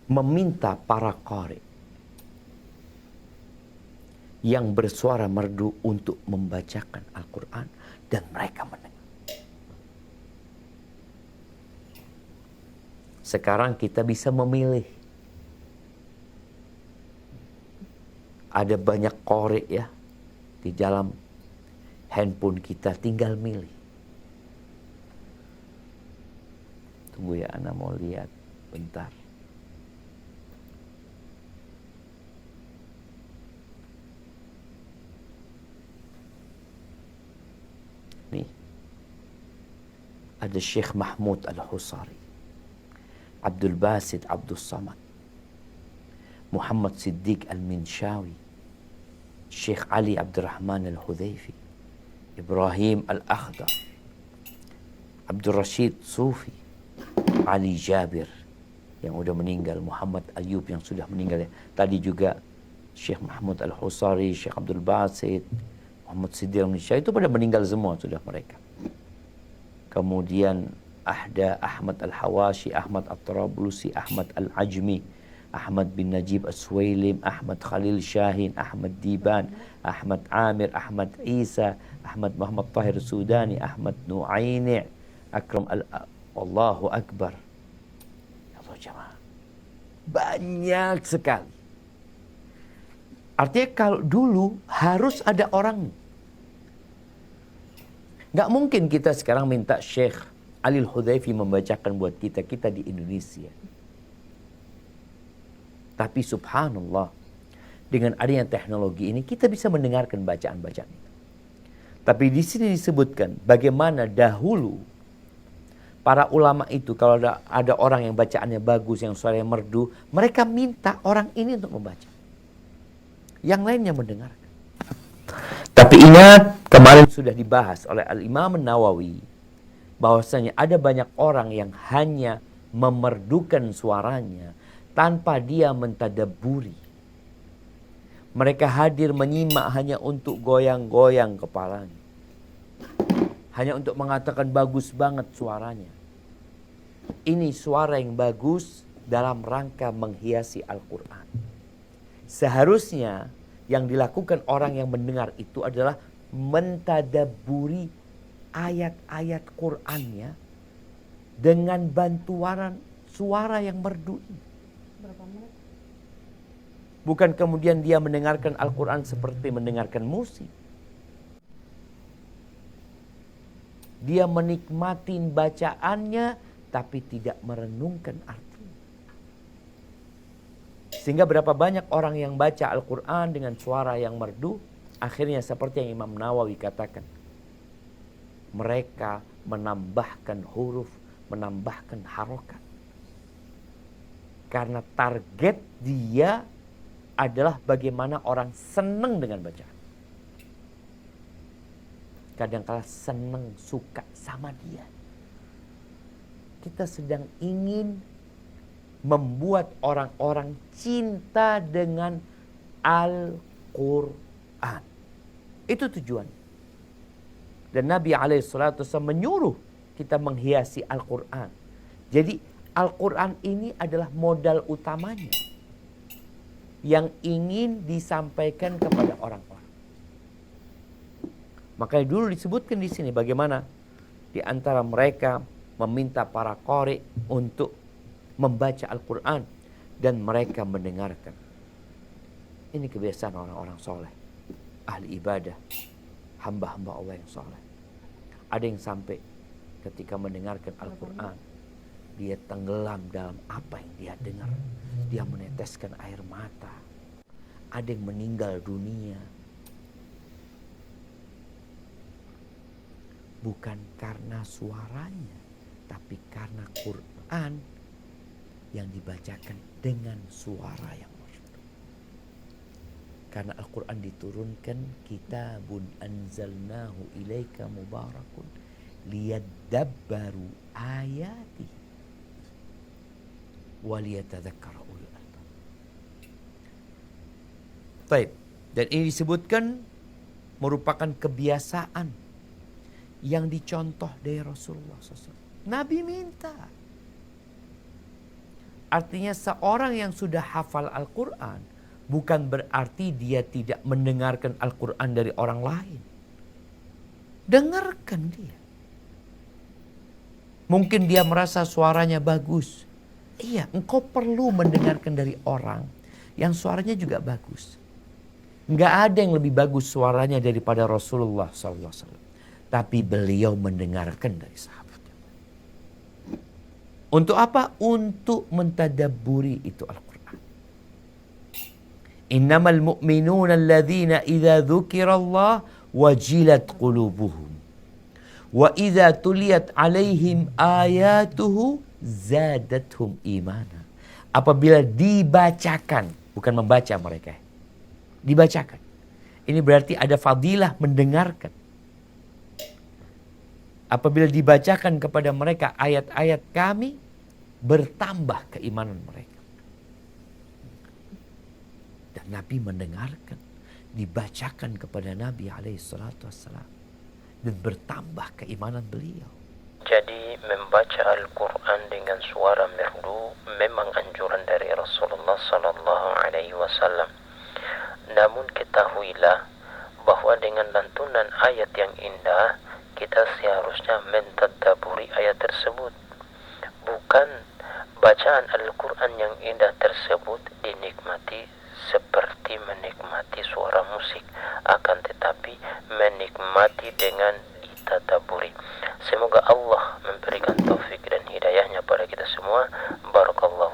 meminta para qari yang bersuara merdu untuk membacakan Al-Quran dan mereka mendengar. Sekarang kita bisa memilih. Ada banyak qari ya di dalam handphone kita, tinggal milih. Tunggu ya, Ana mau lihat bentar. Nih, ada Syekh Mahmud Al-Husari, Abdul Basit Abdul Samad, Muhammad Siddiq Al-Minshawi, Syekh Ali Abdurrahman Al-Hudhaifi, Ibrahim Al-Akhdar, Abdul Rashid Sufi, Ali Jabir yang sudah meninggal, Muhammad Ayub yang sudah meninggal. Tadi juga Syekh Mahmud Al-Husari, Syekh Abdul Basit, Muhammad Siddiq Al-Minshawi itu pada meninggal semua sudah mereka. Kemudian Ahda Ahmad Al-Hawashi, Ahmad At-Tarablusi, Ahmad Al-Ajmi, Ahmad bin Najib As-Suwailim, Ahmad Khalil Shahin, Ahmad Diban, Ahmad Amir, Ahmad Isa, Ahmad Muhammad Tahir Sudani, Ahmad Nu'aini, Akram Allahu Akbar. Ya Allah jemaah, banyak sekali. Artinya kalau dulu harus ada orang. Nggak mungkin kita sekarang minta Syekh Ali Al-Hudhaifi membacakan buat kita di Indonesia. Tapi subhanallah, dengan adanya teknologi ini kita bisa mendengarkan bacaan-bacaan itu. Tapi di sini disebutkan bagaimana dahulu para ulama itu kalau ada orang yang bacaannya bagus, yang suaranya merdu, mereka minta orang ini untuk membaca. Yang lainnya mendengarkan. Tapi ingat, kemarin sudah dibahas oleh Al-Imam Nawawi bahwasanya ada banyak orang yang hanya memerdukan suaranya tanpa dia mentadabburi. Mereka hadir menyimak hanya untuk goyang-goyang kepalanya. Hanya untuk mengatakan bagus banget suaranya. Ini suara yang bagus dalam rangka menghiasi Al-Quran. Seharusnya yang dilakukan orang yang mendengar itu adalah mentadabburi ayat-ayat Qur'annya dengan bantuan suara yang merdu ini. Bukan kemudian dia mendengarkan Al-Quran seperti mendengarkan musik. Dia menikmati bacaannya tapi tidak merenungkan arti. Sehingga berapa banyak orang yang baca Al-Quran dengan suara yang merdu, akhirnya seperti yang Imam Nawawi katakan. Mereka menambahkan huruf, menambahkan harokat. Karena target dia adalah bagaimana orang senang dengan bacaan. Kadang-kala senang, suka sama dia. Kita sedang ingin membuat orang-orang cinta dengan Al-Quran. Itu tujuan. Dan Nabi SAW menyuruh kita menghiasi Al-Quran. Jadi Al-Quran ini adalah modal utamanya yang ingin disampaikan kepada orang-orang. Makanya dulu disebutkan di sini bagaimana di antara mereka meminta para qari untuk membaca Al-Quran dan mereka mendengarkan. Ini kebiasaan orang-orang soleh, ahli ibadah, hamba-hamba Allah yang soleh. Ada yang sampai ketika mendengarkan Al-Quran, dia tenggelam dalam apa yang dia dengar. Dia meneteskan air mata. Ada yang meninggal dunia. Bukan karena suaranya, tapi karena Quran yang dibacakan dengan suara yang merdu. Karena Al-Quran diturunkan, kitabun anzalnahu ilaika mubarakun liyadabbaru ayati waliyatadzakkara ulul albab. Baik, dan ini disebutkan merupakan kebiasaan yang dicontoh dari Rasulullah SAW. Nabi minta. Artinya seorang yang sudah hafal Al-Quran bukan berarti dia tidak mendengarkan Al-Quran dari orang lain. Dengarkan dia. Mungkin dia merasa suaranya bagus. Iya, engkau perlu mendengarkan dari orang yang suaranya juga bagus. Nggak ada yang lebih bagus suaranya daripada Rasulullah SAW. Tapi beliau mendengarkan dari sahabat. Untuk apa? Untuk mentadabburi itu Al-Quran. Innamal mu'minuna alladhina idza dzukirallah wajilat qulubuhum. Wa idza tuliyat alaihim ayatuhu zadathum imana. Apabila dibacakan, bukan membaca mereka. Dibacakan. Ini berarti ada fadilah mendengarkan. Apabila dibacakan kepada mereka ayat-ayat kami, bertambah keimanan mereka. Dan Nabi mendengarkan, dibacakan kepada Nabi SAW, dan bertambah keimanan beliau. Jadi membaca Al-Quran dengan suara merdu memang anjuran dari Rasulullah SAW. Namun ketahuilah bahwa dengan lantunan ayat yang indah, kita seharusnya mentadabburi ayat tersebut. Bukan bacaan Al-Quran yang indah tersebut dinikmati seperti menikmati suara musik, akan tetapi menikmati dengan ditadabburi. Semoga Allah memberikan taufik dan hidayahnya pada kita semua. Barakallahu